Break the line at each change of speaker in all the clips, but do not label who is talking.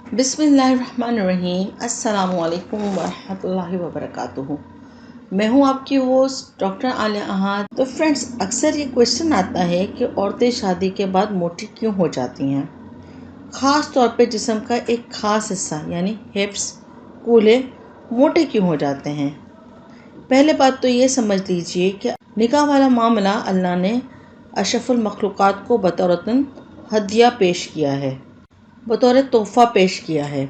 बिस्मिल्लाहिर्रहमानिर्रहीम। अस्सलाम वालेकुम वरहमतुल्लाहि वबरकातुहू। मैं हूँ आपकी होस्ट डॉक्टर आलिया अहाद। तो फ्रेंड्स, अक्सर ये क्वेश्चन आता है कि औरतें शादी के बाद मोटी क्यों हो जाती हैं, ख़ास तौर पे जिस्म का एक ख़ास हिस्सा यानी हिप्स, कूल्हे मोटे क्यों हो जाते हैं। पहले बात तो ये समझ लीजिए कि निकाह वाला मामला अल्लाह ने अशरफुल मखलूक़ात को बतौरतन हदिया पेश किया है, बतौर तोहफ़ा पेश किया है।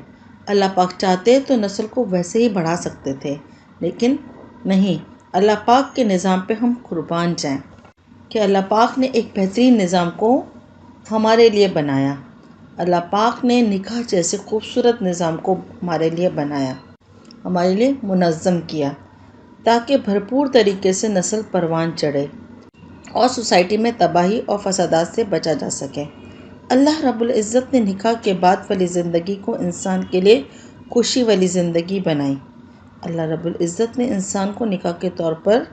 अल्लाह पाक चाहते तो नस्ल को वैसे ही बढ़ा सकते थे, लेकिन नहीं, अल्लाह पाक के निज़ाम पे हम कुर्बान जाएं कि अल्लाह पाक ने एक बेहतरीन निज़ाम को हमारे लिए बनाया। अल्लाह पाक ने निकाह जैसे खूबसूरत निज़ाम को हमारे लिए बनाया, हमारे लिए मुनज़्ज़म किया, ताकि भरपूर तरीके से नस्ल परवान चढ़े और सोसाइटी में तबाही और फसादात से बचा जा सके। अल्लाह रब्बुल इज़्ज़त ने निकाह के बाद वाली ज़िंदगी को इंसान के लिए खुशी वाली ज़िंदगी बनाई। अल्लाह रब्बुल इज़्ज़त ने इंसान को निकाह के तौर पर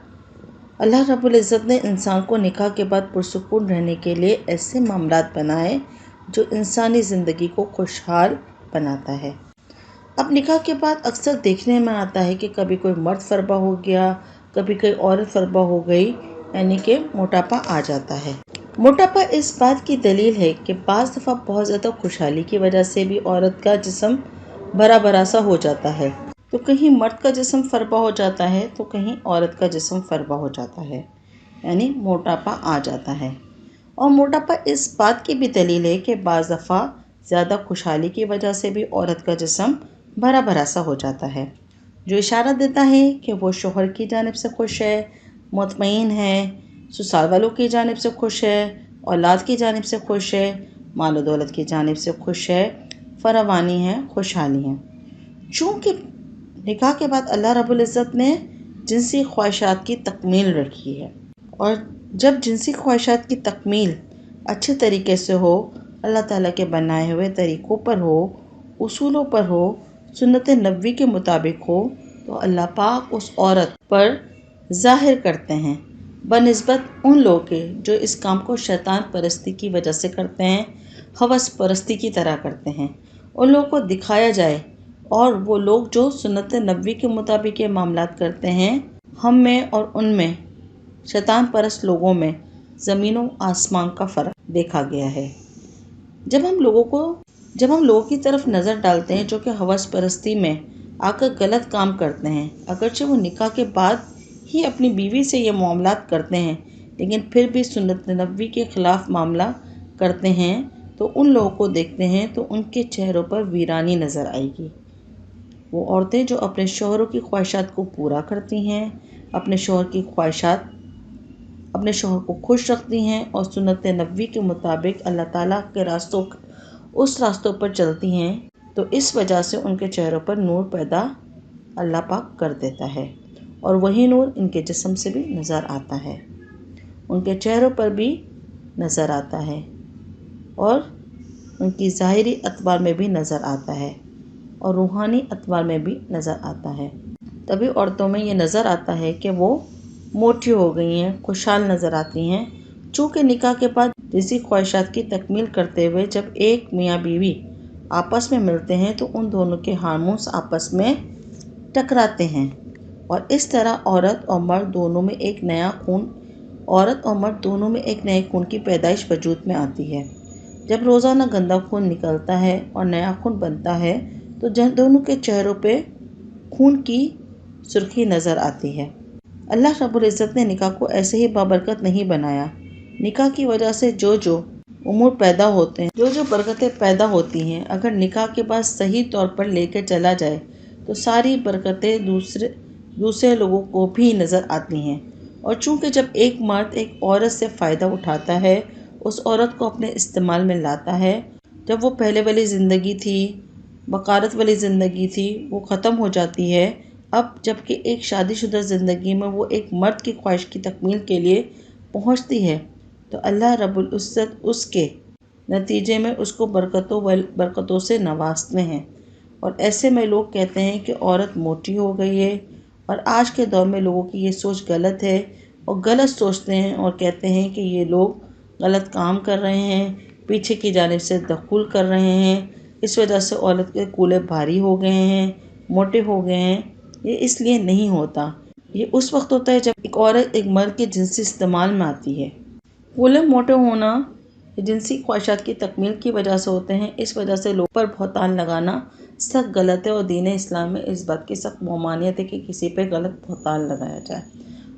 अल्लाह रब्बुल इज़्ज़त ने इंसान को निकाह के बाद पुरसुकून रहने के लिए ऐसे मामलात बनाए जो इंसानी ज़िंदगी को खुशहाल बनाता है। अब निकाह के बाद अक्सर देखने में आता है कि कभी कोई मर्द फरबा हो गया, कभी कोई औरत फरबा हो गई, यानी कि मोटापा आ जाता है। मोटापा इस बात की दलील है कि बाज़ दफ़ा बहुत ज़्यादा खुशहाली की वजह से भी औरत का जिस्म भरा भरा सा हो जाता है। तो कहीं मर्द का जिस्म फरबा हो जाता है तो कहीं औरत का जिस्म फरबा हो जाता है, यानी मोटापा आ जाता है। और मोटापा इस बात की भी दलील है कि बाज़ दफ़ा ज़्यादा खुशहाली की वजह से भी औरत का जिस्म भरा भरा सा हो जाता है, जो इशारा देता है कि वो शोहर की जानिब से खुश है, मुतमईन है, ससुराल वालों की जानिब से खुश है, औलाद की जानिब से खुश है, माल दौलत की जानिब से खुश है, फरावानी है, खुशहाली है। चूँकि निकाह के बाद अल्लाह रब्बुल इज़्ज़त ने जिनसी ख्वाहिशात की तकमील रखी है, और जब जिनसी ख्वाहिशात की तकमील अच्छे तरीके से हो, अल्लाह ताला के बनाए हुए तरीक़ों पर हो, उसूलों पर हो, सुन्नत नबवी के मुताबिक हो, तो अल्लाह पाक उस औरत पर ज़ाहिर करते हैं बनिस्बत उन लोगों के जो इस काम को शैतान परस्ती की वजह से करते हैं, हवस परस्ती की तरह करते हैं। उन लोगों को दिखाया जाए, और वो लोग जो सुन्नत नबवी के मुताबिक ये मामलात करते हैं, हम में और उनमें, शैतान परस्त लोगों में ज़मीनों आसमान का फ़र्क देखा गया है। जब हम लोगों की तरफ नज़र डालते हैं जो कि हवस परस्ती में आकर गलत काम करते हैं, अगरचे वो निकाह के बाद ही अपनी बीवी से ये मामलात करते हैं, लेकिन फिर भी सुन्नत नबवी के ख़िलाफ़ मामला करते हैं, तो उन लोगों को देखते हैं तो उनके चेहरों पर वीरानी नज़र आएगी। वो औरतें जो अपने शौहरों की ख्वाहिशात को पूरा करती हैं, अपने शौहर को खुश रखती हैं और सुन्नत नबवी के मुताबिक अल्लाह ताला के उस रास्तों पर चलती हैं, तो इस वजह से उनके चेहरों पर नूर पैदा अल्लाह पाक कर देता है, और वही नूर इनके जिस्म से भी नज़र आता है, उनके चेहरों पर भी नज़र आता है, और उनकी ज़ाहिरी अतबार में भी नज़र आता है, और रूहानी अतबार में भी नज़र आता है। तभी औरतों में ये नज़र आता है कि वो मोटी हो गई हैं, खुशहाल नज़र आती हैं। चूँकि निकाह के बाद जिनसी ख्वाहिशात की तकमील करते हुए जब एक मियाँ बीवी आपस में मिलते हैं तो उन दोनों के हार्मोन्स आपस में टकराते हैं, और इस तरह औरत और मर्द दोनों में एक नए खून की पैदाइश वजूद में आती है। जब रोज़ाना गंदा खून निकलता है और नया खून बनता है, तो दोनों के चेहरों पे खून की सुर्खी नज़र आती है। अल्लाह रब्बुल इज़्ज़त ने निकाह को ऐसे ही बाबरकत नहीं बनाया। निकाह की वजह से जो उमूर पैदा होते हैं, जो बरकतें पैदा होती हैं, अगर निकाह के बाद सही तौर पर लेकर चला जाए तो सारी बरकतें दूसरे लोगों को भी नज़र आती हैं। और चूँकि जब एक मर्द एक औरत से फ़ायदा उठाता है, उस औरत को अपने इस्तेमाल में लाता है, जब वो पहले वाली ज़िंदगी थी, बकारत वाली ज़िंदगी थी, वो ख़त्म हो जाती है। अब जबकि एक शादीशुदा ज़िंदगी में वो एक मर्द की ख्वाहिश की तकमील के लिए पहुँचती है, तो अल्लाह रब्बुल इज़्ज़त उसके नतीजे में उसको बरकतों से नवाजते हैं। और ऐसे में लोग कहते हैं कि औरत मोटी हो गई है, और आज के दौर में लोगों की ये सोच गलत है, और गलत सोचते हैं और कहते हैं कि ये लोग गलत काम कर रहे हैं, पीछे की जानिब से दखुल कर रहे हैं, اس وجہ سے عورت کے کولے بھاری ہو گئے ہیں، موٹے ہو گئے ہیں، یہ اس لیے نہیں ہوتا۔ یہ اس وقت ہوتا ہے جب ایک عورت ایک مرد کے جنسی استعمال میں آتی ہے۔ کولے موٹے ہونا جنسی خواہشات کی تکمیل کی وجہ سے ہوتے ہیں۔ اس وجہ سے لوگوں پر بہتان لگانا سخت غلط ہے، اور دین اسلام میں اس بات کی سخت ممانعت ہے کہ کسی پہ غلط بہتان لگایا جائے۔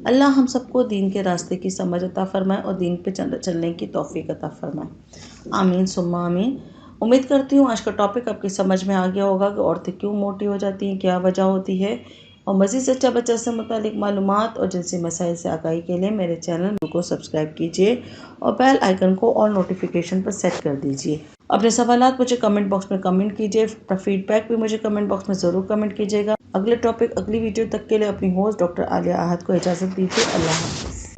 اللہ ہم سب کو دین کے راستے کی سمجھ عطا فرمائے اور دین پہ چلنے کی توفیق عطا فرمائے، آمین ثم آمین۔ امید کرتی ہوں آج کا ٹاپک آپ کی سمجھ میں آ گیا ہوگا کہ عورتیں کیوں موٹی ہو جاتی ہیں، کیا وجہ ہوتی ہے، اور مزید سچا بچہ سے متعلق معلومات اور جنسی مسائل سے آگاہی کے لیے میرے چینل کو سبسکرائب کیجیے اور بیل آئیکن کو آل نوٹیفیکیشن پر سیٹ کر دیجیے۔ اپنے سوالات مجھے کمنٹ باکس میں کمنٹ کیجیے، فیڈ بیک بھی مجھے کمنٹ باکس میں ضرور کمنٹ کیجیے گا۔ اگلے ٹاپک اگلی ویڈیو تک کے لیے اپنی ہوسٹ ڈاکٹر عالیہ احد کو اجازت دیجیے۔ اللہ حافظ۔